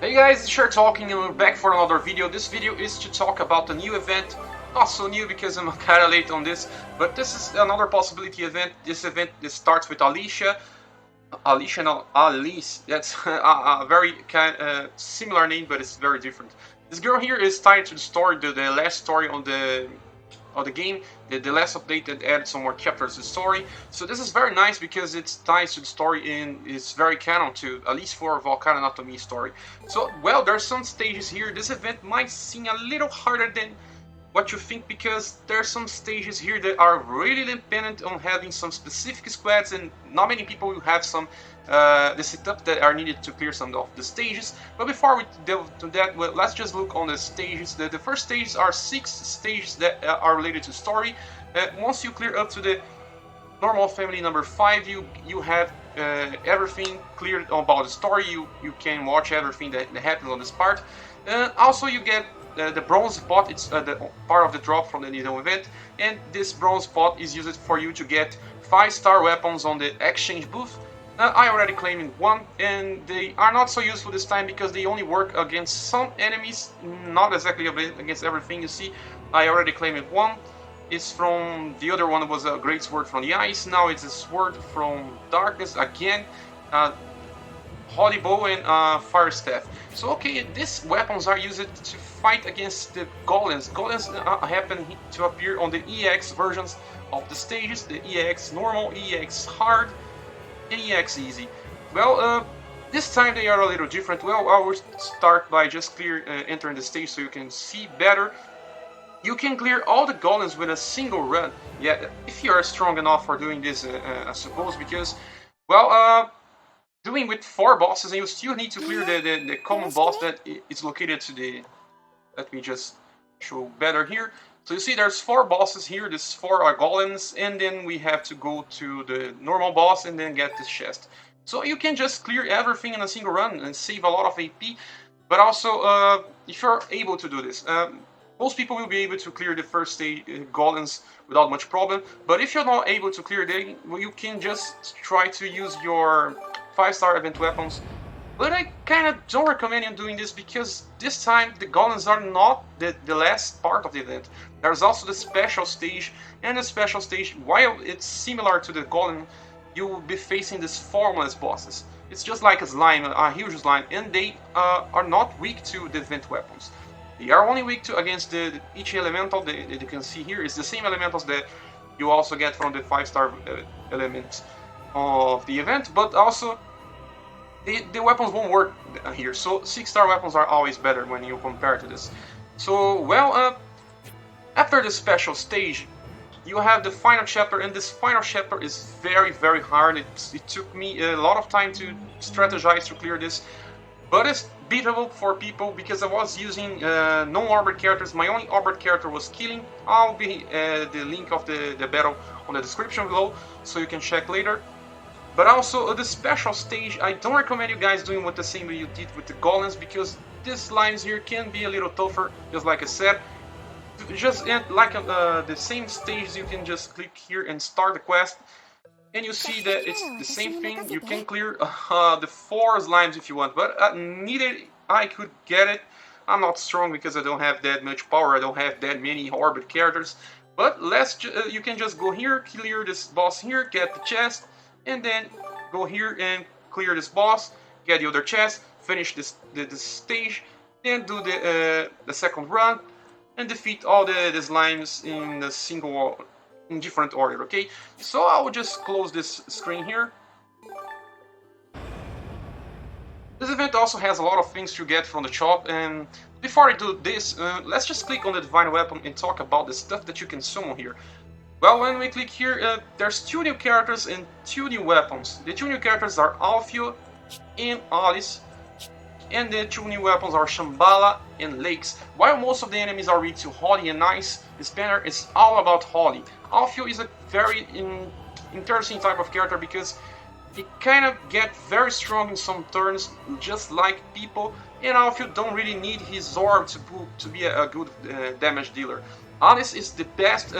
Hey guys, it's Scher talking and we're back for another video. This video is to talk about a new event. Not so new because I'm kinda late on this, but this is another possibility event. This starts with Alicia. No, Alice. That's a very similar name, but it's very different. This girl here is tied to the story, the last story on the game, the last update that added some more chapters to the story. So this is very nice because it ties to the story and is very canon to, at least for Valkyrie Anatomia story. So, well, there's some stages here. This event might seem a little harder than what you think because there's some stages here that are really dependent on having some specific squads, and not many people will have some the setup that are needed to clear some of the stages. But before we delve to that, well, let's just look on the stages. The first stages are 6 stages that are related to story. Once you clear up to the normal family number 5, you have everything cleared about the story. You can watch everything that happens on this part. Also, you get the bronze pot. It's the part of the drop from the Needle event, and this bronze pot is used for you to get 5-star weapons on the exchange booth. I already claimed one, and they are not so useful this time because they only work against some enemies, not exactly against everything. You see, I already claimed one. It's from the other one was a great sword from the ice. Now it's a sword from darkness again. Holy bow and fire staff. So okay, these weapons are used to fight against the golems. Golems happen to appear on the EX versions of the stages: the EX normal, EX hard, and EX easy. Well, this time they are a little different. Well, I will start by just entering the stage so you can see better. You can clear all the golems with a single run. Yeah, if you are strong enough for doing this, I suppose, because, well, doing with 4 bosses, and you still need to clear the common boss that is located to the... Let me just show better here. So you see there's 4 bosses here, there's 4 golems, and then we have to go to the normal boss and then get this chest. So you can just clear everything in a single run and save a lot of AP, but also if you're able to do this. Most people will be able to clear the first stage golems without much problem, but if you're not able to clear them, well, you can just try to use your 5-star event weapons. But I kind of don't recommend you doing this because this time the golems are not the last part of the event. There's also the special stage, and the special stage, while it's similar to the golem, you will be facing these formless bosses. It's just like a slime, a huge slime, and they are not weak to the event weapons. They are only weak to against each elemental that you can see here. It's the same elementals that you also get from the 5-star elements of the event, but also the weapons won't work here. So 6-star weapons are always better when you compare to this. So, well, after the special stage, you have the final chapter, and this final chapter is very, very hard. It took me a lot of time to strategize to clear this, but it's beatable for people because I was using non-armored characters. My only armored character was Killing. I'll be the link of the battle on the description below, so you can check later. But also the special stage, I don't recommend you guys doing what the same way you did with the golems, because these lines here can be a little tougher, just like I said. Just like the same stage, you can just click here and start the quest, and you see that it's the same thing. You can clear the 4 slimes if you want, but neither I could get it. I'm not strong because I don't have that much power. I don't have that many orbit characters. But you can just go here, clear this boss here, get the chest, and then go here and clear this boss, get the other chest, finish this stage, then do the second run, and defeat all the slimes in different order. Okay, so I will just close this screen here. This event also has a lot of things to get from the shop, and before I do this, let's just click on the divine weapon and talk about the stuff that you can summon here. Well, when we click here, there's 2 new characters and 2 new weapons. The 2 new characters are Alfio and Alice, and the 2 new weapons are Shambhala and Lakes. While most of the enemies are weak to Holy and Ice, this banner is all about Holy. Alfio is a very interesting type of character because he kind of gets very strong in some turns, just like people, and Alfio don't really need his orb to be a good damage dealer. Alice is the best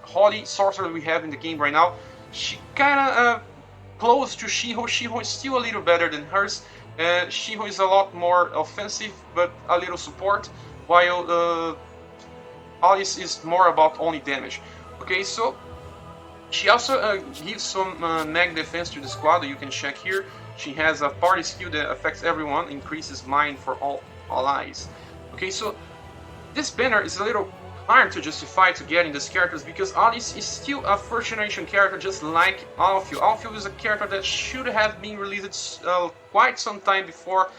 Holy sorcerer we have in the game right now. She kinda close to Shiho. Shiho is still a little better than hers, She is a lot more offensive, but a little support, while Alice is more about only damage. Okay, so she also gives some mag defense to the squad that you can check here. She has a party skill that affects everyone, increases mine for all allies. Okay, so this banner is a little hard to justify to getting these characters because Alice is still a first generation character just like Alfio. Alfio is a character that should have been released quite some time before.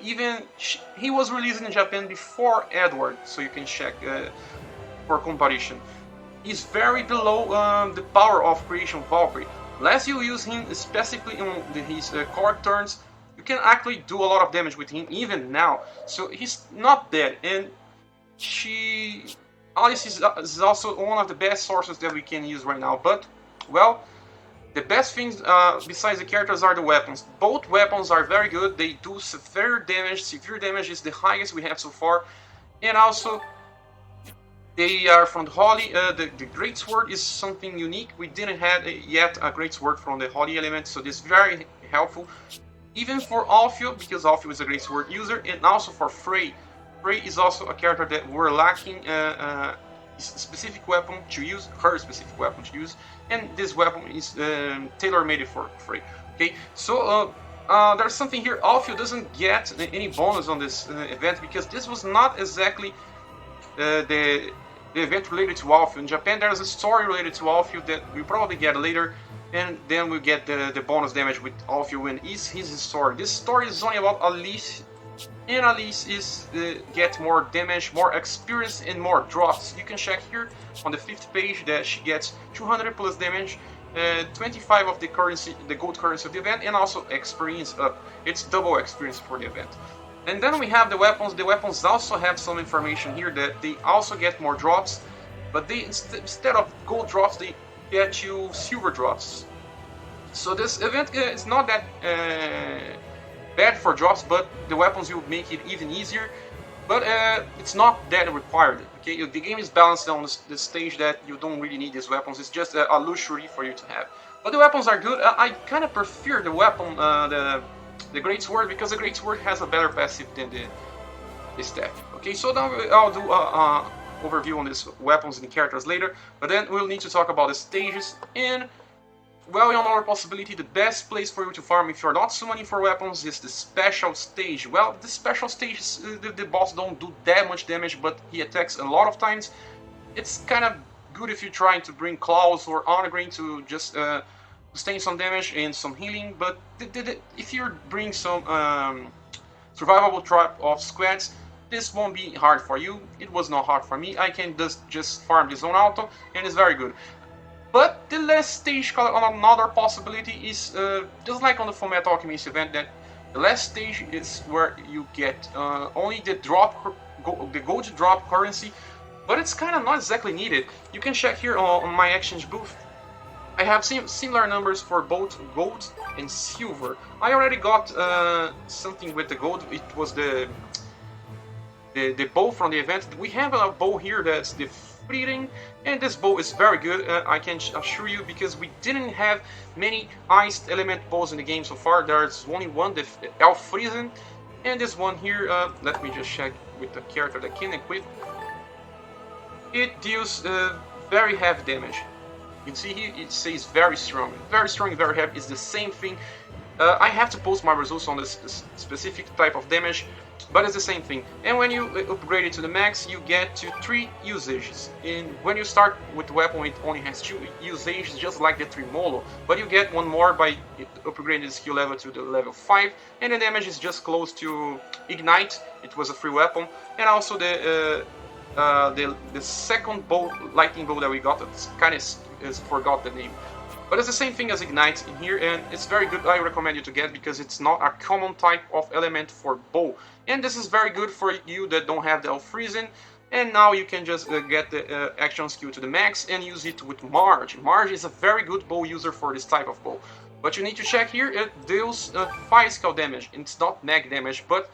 He was released in Japan before Edward, so you can check for comparison. He's very below the power of creation Valkyrie. Unless you use him specifically on his core turns, you can actually do a lot of damage with him even now. So he's not bad, and Alice is also one of the best sources that we can use right now. But, well, the best things besides the characters are the weapons. Both weapons are very good. They do severe damage. Severe damage is the highest we have so far. And also, they are from the Holy. The Great Sword is something unique. We didn't have yet a Great Sword from the Holy element, so this is very helpful. Even for Alfio, because Alfio is a Great Sword user, and also for Frey. Frey is also a character that we're lacking a specific weapon to use, her specific weapon to use, and this weapon is tailor-made for Frey. Okay, so there's something here. Alfio doesn't get any bonus on this event because this was not exactly the event related to Alfio. In Japan, there's a story related to Alfio that we'll probably get later, and then we'll get the bonus damage with Alfio and his story. This story is only about Alice, and Alice gets more damage, more experience, and more drops. You can check here on the 5th page that she gets 200 plus damage, 25 of the gold currency of the event, and also experience up. It's double experience for the event. And then we have the weapons. The weapons also have some information here that they also get more drops, but they instead of gold drops, they get you silver drops. So this event is not that bad for drops, but the weapons will make it even easier. But it's not that required. Okay, the game is balanced on the stage that you don't really need these weapons. It's just a luxury for you to have. But the weapons are good. I kind of prefer the weapon, the Great Sword, because the Great Sword has a better passive than the staff. Okay, so now I'll do an overview on these weapons and characters later, but then we'll need to talk about the stages. And, well, in another possibility, the best place for you to farm if you're not summoning for weapons is the special stage. Well, the special stage, the boss don't do that much damage, but he attacks a lot of times. It's kind of good if you're trying to bring claws or honor grain to just sustain some damage and some healing, but if you bring some survivable trap of squads, this won't be hard for you. It was not hard for me. I can just farm this on auto, and it's very good. But the last stage, on another possibility, is just like on the Fullmetal Alchemist event, that the last stage is where you get only the gold drop currency, but it's kind of not exactly needed. You can check here on my exchange booth. I have similar numbers for both gold and silver. I already got something with the gold. It was the bow from the event. We have a bow here that's the Freeding, and this bow is very good. I can assure you, because we didn't have many iced element bows in the game so far. There's only one, the Elfrieden, and this one here. Let me just check with the character that can equip. It deals very heavy damage. You can see here it says very strong, very heavy. It's the same thing. I have to post my results on this specific type of damage, but it's the same thing. And when you upgrade it to the max, you get to 3 usages. And when you start with the weapon, it only has 2 usages, just like the Tremolo. But you get one more by upgrading the skill level to the level 5, and the damage is just close to Ignite. It was a free weapon, and also the second bow, lightning bow that we got. It's kind of forgot the name. But it's the same thing as Ignite in here, and it's very good. I recommend you to get, because it's not a common type of element for bow. And this is very good for you that don't have the Elfrieden. And now you can just get the action skill to the max and use it with Marge. Marge is a very good bow user for this type of bow. But you need to check here, it deals physical damage. It's not mag damage, but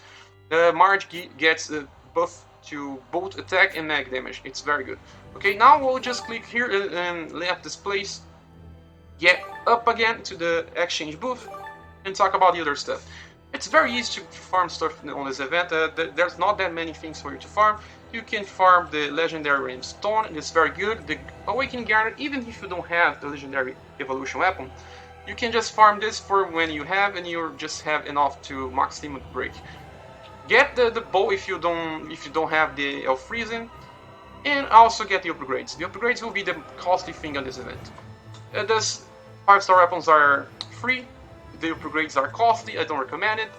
Marge gets buff to both attack and mag damage. It's very good. Okay, now we'll just click here and left this place. Get up again to the exchange booth and talk about the other stuff. It's very easy to farm stuff on this event. There's not that many things for you to farm. You can farm the legendary Ram Stone, it's very good. The Awakening Garnet, even if you don't have the legendary evolution weapon, you can just farm this for when you have, and you just have enough to max limit break. Get the bow if you don't have the Elfrizen, and also get the upgrades. The upgrades will be the costly thing on this event. Those 5-star weapons are free. The upgrades are costly, I don't recommend it.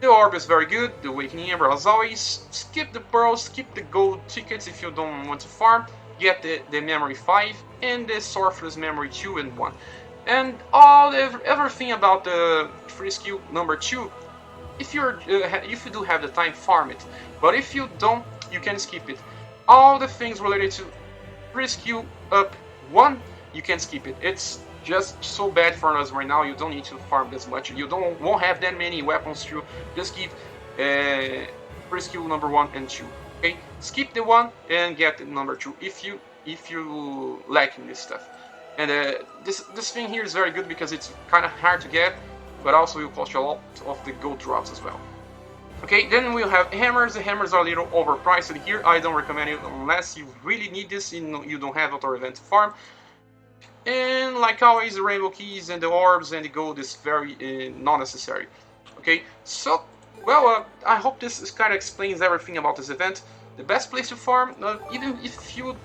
The orb is very good, the Awakening Ember as always. Skip the pearls, skip the gold tickets if you don't want to farm. Get the Memory 5 and the Sorcerer's Memory 2 and 1. And everything about the free skill number 2, if you do have the time, farm it. But if you don't, you can skip it. All the things related to free skill up 1, you can skip it. It's just so bad for us right now. You don't need to farm this much. You won't have that many weapons to just keep free skill number 1 and 2. Okay, skip the 1 and get the number 2 if you lacking this stuff. And this thing here is very good because it's kind of hard to get, but also will cost you a lot of the gold drops as well. Okay, then we'll have hammers. The hammers are a little overpriced here. I don't recommend it unless you really need this and you don't have other event to farm. And like always, the rainbow keys and the orbs and the gold is very not necessary. Okay, so well, I hope this kind of explains everything about this event. The best place to farm, even if you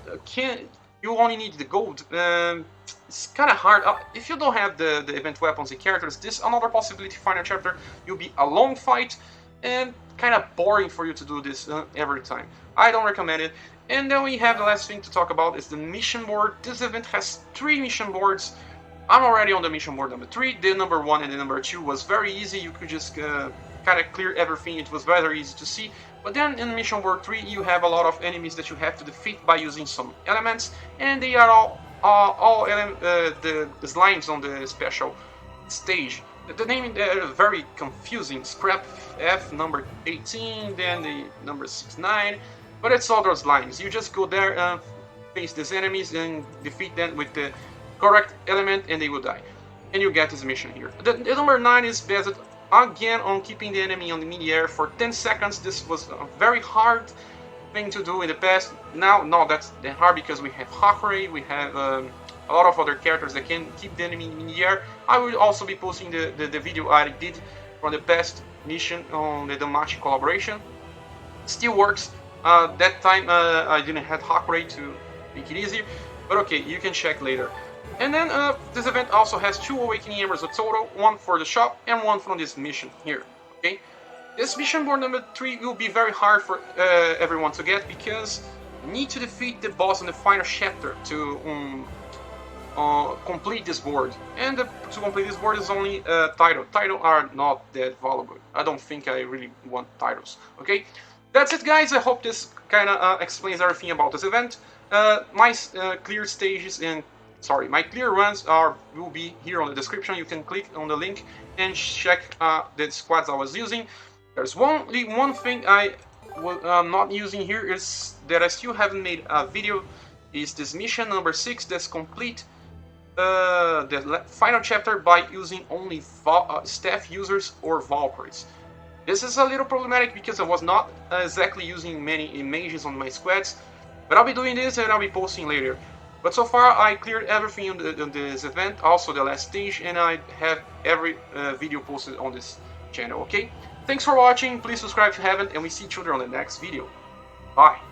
you only need the gold. It's kind of hard. If you don't have the event weapons and characters, this another possibility. Final chapter, you'll be a long fight and kind of boring for you to do this every time. I don't recommend it. And then we have the last thing to talk about is the mission board. This event has 3 mission boards. I'm already on the mission board number 3. The number 1 and the number 2 was very easy. You could just kind of clear everything. It was very easy to see. But then in mission board 3, you have a lot of enemies that you have to defeat by using some elements, and they are all the slimes on the special stage. The name is very confusing. Scrap F number 18, then the number 69. But it's all those lines. You just go there and face these enemies and defeat them with the correct element and they will die. And you get this mission here. The number 9 is based again on keeping the enemy on the mid-air for 10 seconds. This was a very hard thing to do in the past. Now, no, that's that hard because we have Valkyrie, we have a lot of other characters that can keep the enemy in the air. I will also be posting the video I did from the best mission on the Damashi collaboration. Still works. That time I didn't have Valkyrie to make it easier, but okay, you can check later. And then this event also has 2 Awakening Embers of total, 1 for the shop and 1 from this mission here. Okay, this mission board number 3 will be very hard for everyone to get because you need to defeat the boss in the final chapter to complete this board. And to complete this board is only title. Titles are not that valuable. I don't think I really want titles. Okay. That's it, guys. I hope this kind of explains everything about this event. My clear stages and my clear runs will be here on the description. You can click on the link and check the squads I was using. There's only one thing I'm not using here is that I still haven't made a video. Is this mission number 6 that's complete the final chapter by using only staff users or Valkyries. This is a little problematic because I was not exactly using many images on my squads, but I'll be doing this and I'll be posting later. But so far I cleared everything on this event, also the last stage, and I have every video posted on this channel, okay? Thanks for watching, please subscribe if you haven't, and we see each other on the next video. Bye!